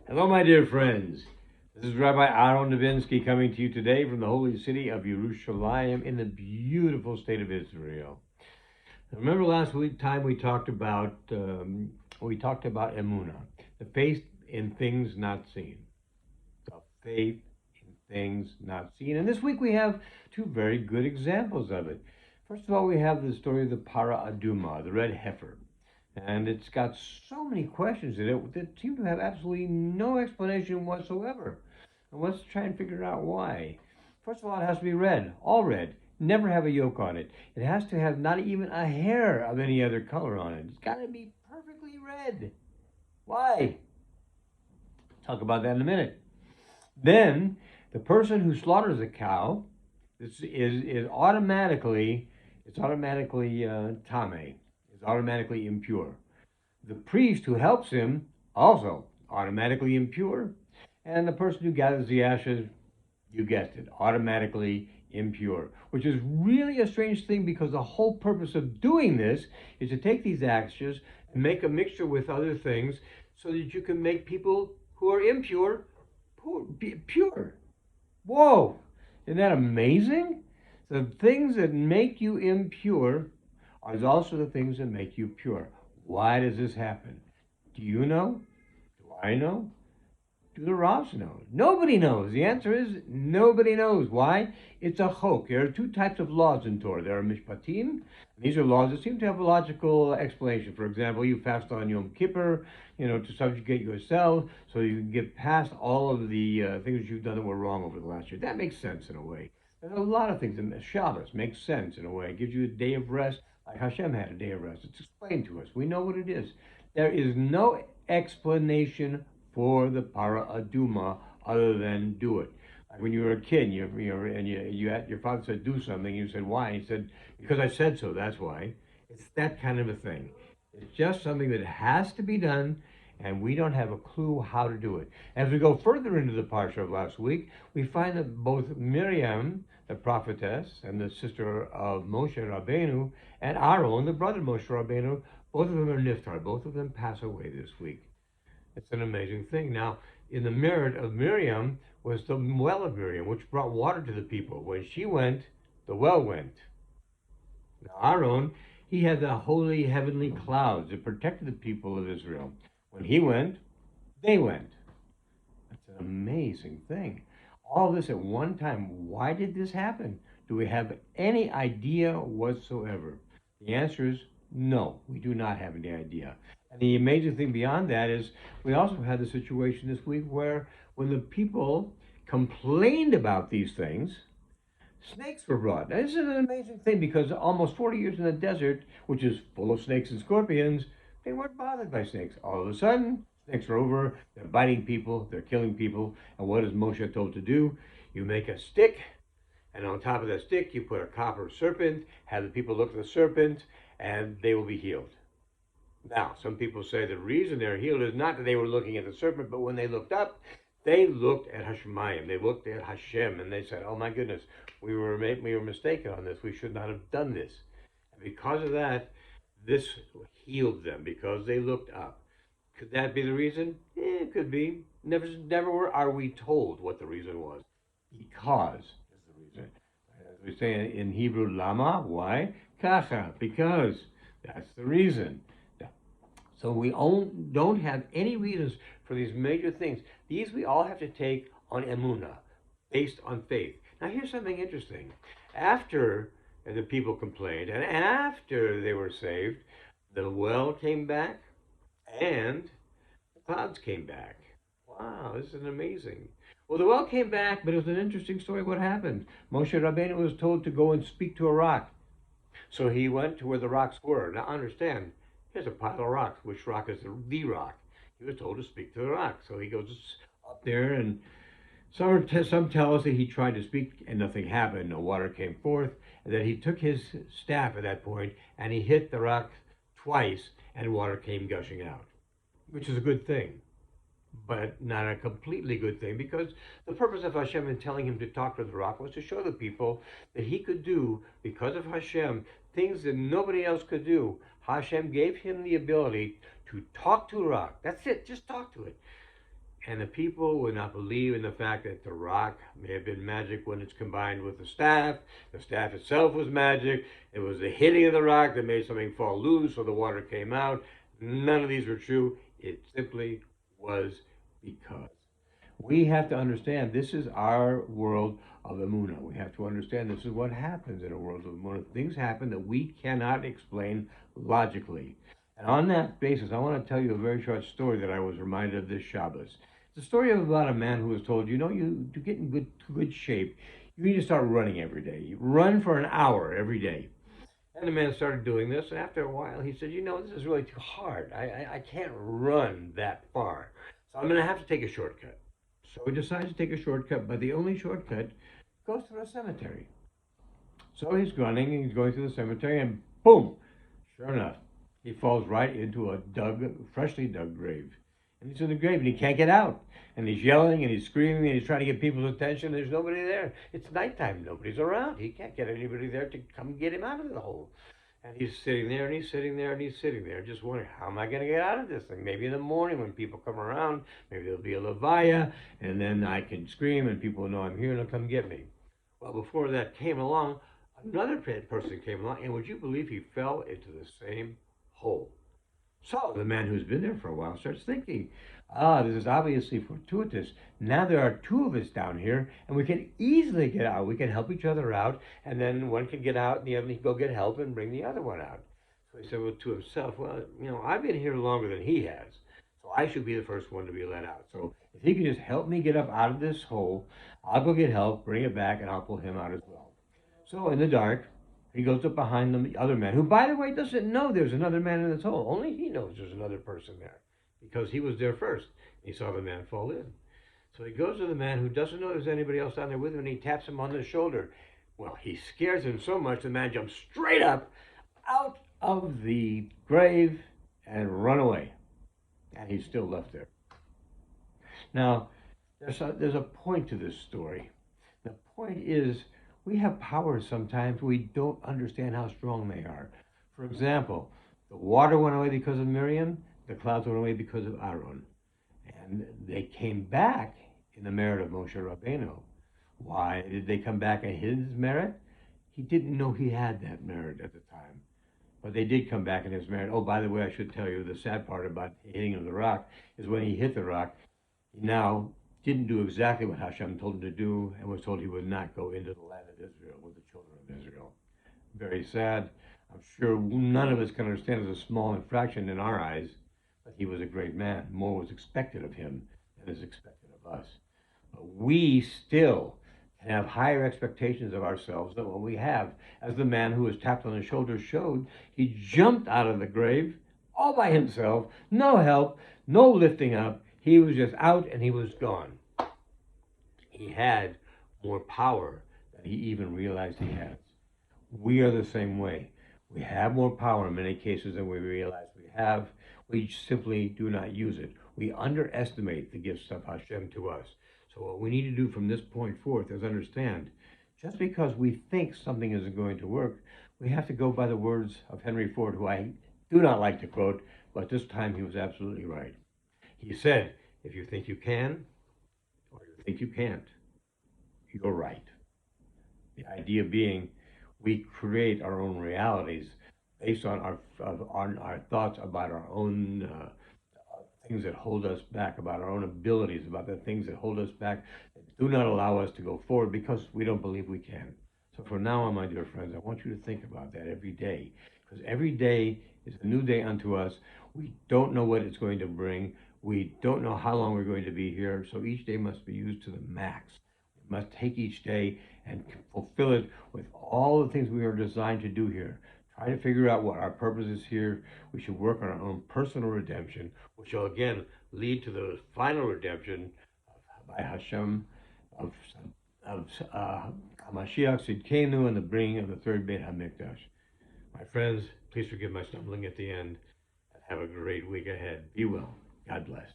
Hello, my dear friends. This is Rabbi Aharon Dobinsky coming to you today from the holy city of Yerushalayim in the beautiful state of Israel. Remember last week time we talked about emunah, the faith in things not seen, the faith in things not seen. And this week we have two very good examples of it. First of all, we have the story of the para aduma, the red heifer. And it's got so many questions in it that seem to have absolutely no explanation whatsoever. And let's try and figure out why. First of all, it has to be red, all red. Never have a yolk on it. It has to have not even a hair of any other color on it. It's got to be perfectly red. Why? Talk about that in a minute. Then, the person who slaughters a cow is automatically tame, is automatically impure. The priest who helps him also automatically impure, and the person who gathers the ashes, you guessed it, automatically impure, which is really a strange thing because the whole purpose of doing this is to take these ashes and make a mixture with other things so that you can make people who are impure pure. Whoa, isn't that amazing? The things that make you impure are also the things that make you pure. Why does this happen? Do you know? Do I know? Do the Ravs know? Nobody knows. The answer is nobody knows. Why? It's a chok. There are two types of laws in Torah. There are mishpatim. These are laws that seem to have a logical explanation. For example, you fast on Yom Kippur, to subjugate yourself so you can get past all of the things you've done that were wrong over the last year. That makes sense in a way. There's a lot of things. Shabbos makes sense in a way. It gives you a day of rest, like Hashem had a day of rest. It's explained to us. We know what it is. There is no explanation for the para aduma other than do it. Like when you were a kid, your father said do something, you said why? He said because I said so. That's why. It's that kind of a thing. It's just something that has to be done, and we don't have a clue how to do it. As we go further into the parsha of last week, we find that both Miriam, the prophetess, and the sister of Moshe Rabbeinu, and Aharon, the brother of Moshe Rabbeinu, both of them are niftar. Both of them pass away this week. It's an amazing thing. Now, in the merit of Miriam was the well of Miriam, which brought water to the people. When she went, the well went. Now, Aharon, he had the holy heavenly clouds that protected the people of Israel. When he went, they went. That's an amazing thing. All this at one time. Why did this happen? Do we have any idea whatsoever? The answer is no, we do not have any idea. And the amazing thing beyond that is we also had the situation this week where when the people complained about these things, snakes were brought. Now, this is an amazing thing because almost 40 years in the desert, which is full of snakes and scorpions, they weren't bothered by snakes. All of a sudden, snakes are over, they're biting people, they're killing people, and what is Moshe told to do? You make a stick, and on top of that stick, you put a copper serpent, have the people look at the serpent, and they will be healed. Now, some people say the reason they're healed is not that they were looking at the serpent, but when they looked up, they looked at Hashemayim, they looked at Hashem, and they said, oh my goodness, we were mistaken on this, we should not have done this. And because of that, this healed them, because they looked up. Could that be the reason? It could be. Never are we told what the reason was. Because is the reason. As we say in Hebrew, lama, why? Kacha, because. That's the reason. So we don't have any reasons for these major things. These we all have to take on emunah, based on faith. Now here's something interesting. After the people complained, and after they were saved, the well came back, and the clouds came back. Wow, this is amazing. Well, the well came back, but it was an interesting story what happened. Moshe Rabbeinu was told to go and speak to a rock. So he went to where the rocks were. Now understand, here's a pile of rocks. Which rock is the rock? He was told to speak to the rock. So he goes up there, and some tell us that he tried to speak and nothing happened. No water came forth. And then he took his staff at that point and he hit the rock twice and water came gushing out, which is a good thing, but not a completely good thing, because the purpose of Hashem in telling him to talk to the rock was to show the people that he could do, because of Hashem, things that nobody else could do. Hashem gave him the ability to talk to a rock. That's it, just talk to it. And the people would not believe in the fact that the rock may have been magic when it's combined with the staff. The staff itself was magic. It was the hitting of the rock that made something fall loose so the water came out. None of these were true. It simply was because. We have to understand this is our world of Emunah. We have to understand this is what happens in a world of Emunah. Things happen that we cannot explain logically. And on that basis, I want to tell you a very short story that I was reminded of this Shabbos. It's a story about a man who was told, to get in good shape, you need to start running every day. You run for an hour every day. And the man started doing this, and after a while, he said, this is really too hard. I can't run that far. So I'm going to have to take a shortcut. So he decides to take a shortcut, but the only shortcut goes through a cemetery. So he's running, and he's going through the cemetery, and boom! Sure enough, he falls right into a freshly dug grave. And he's in the grave, and he can't get out. And he's yelling, and he's screaming, and he's trying to get people's attention. There's nobody there. It's nighttime. Nobody's around. He can't get anybody there to come get him out of the hole. And he's sitting there, and he's sitting there, and he's sitting there, just wondering, how am I going to get out of this thing? Maybe in the morning when people come around, maybe there'll be a levaya, and then I can scream, and people will know I'm here, and they'll come get me. Well, before that came along, another person came along, and would you believe he fell into the same hole? So the man who's been there for a while starts thinking, this is obviously fortuitous. Now there are two of us down here, and we can easily get out. We can help each other out, and then one can get out, and the other can go get help and bring the other one out. So he said to himself, I've been here longer than he has, so I should be the first one to be let out. So if he can just help me get up out of this hole, I'll go get help, bring it back, and I'll pull him out as well. So in the dark, he goes up behind the other man, who, by the way, doesn't know there's another man in this hole. Only he knows there's another person there, because he was there first. He saw the man fall in. So he goes to the man who doesn't know there's anybody else down there with him, and he taps him on the shoulder. Well, he scares him so much, the man jumps straight up out of the grave and run away. And he's still left there. Now, there's a point to this story. The point is, we have powers sometimes we don't understand how strong they are. For example, the water went away because of Miriam, the clouds went away because of Aharon. And they came back in the merit of Moshe Rabbeinu. Why did they come back in his merit? He didn't know he had that merit at the time. But they did come back in his merit. Oh, by the way, I should tell you, the sad part about hitting of the rock is when he hit the rock, he now didn't do exactly what Hashem told him to do, and was told he would not go into the land of Israel with the children of Israel. Very sad. I'm sure none of us can understand as a small infraction in our eyes, but he was a great man. More was expected of him than is expected of us. But we still can have higher expectations of ourselves than what we have. As the man who was tapped on the shoulder showed, he jumped out of the grave all by himself, no help, no lifting up. He was just out and he was gone. He had more power than he even realized he has. We are the same way. We have more power in many cases than we realize we have. We simply do not use it. We underestimate the gifts of Hashem to us. So what we need to do from this point forth is understand, just because we think something isn't going to work, we have to go by the words of Henry Ford, who I do not like to quote, but this time he was absolutely right. He said, if you think you can, or you think you can't, you're right. The idea being, we create our own realities based on our thoughts about our own things that hold us back, about our own abilities, about the things that hold us back, that do not allow us to go forward because we don't believe we can. So from now on, my dear friends, I want you to think about that every day, because every day is a new day unto us. We don't know what it's going to bring. We don't know how long we're going to be here, so each day must be used to the max. We must take each day and fulfill it with all the things we are designed to do here. Try to figure out what our purpose is here. We should work on our own personal redemption, which will again lead to the final redemption by Hashem of Mashiach Sidkenu and the bringing of the third Beit HaMikdash. My friends, please forgive my stumbling at the end, and have a great week ahead. Be well. God bless.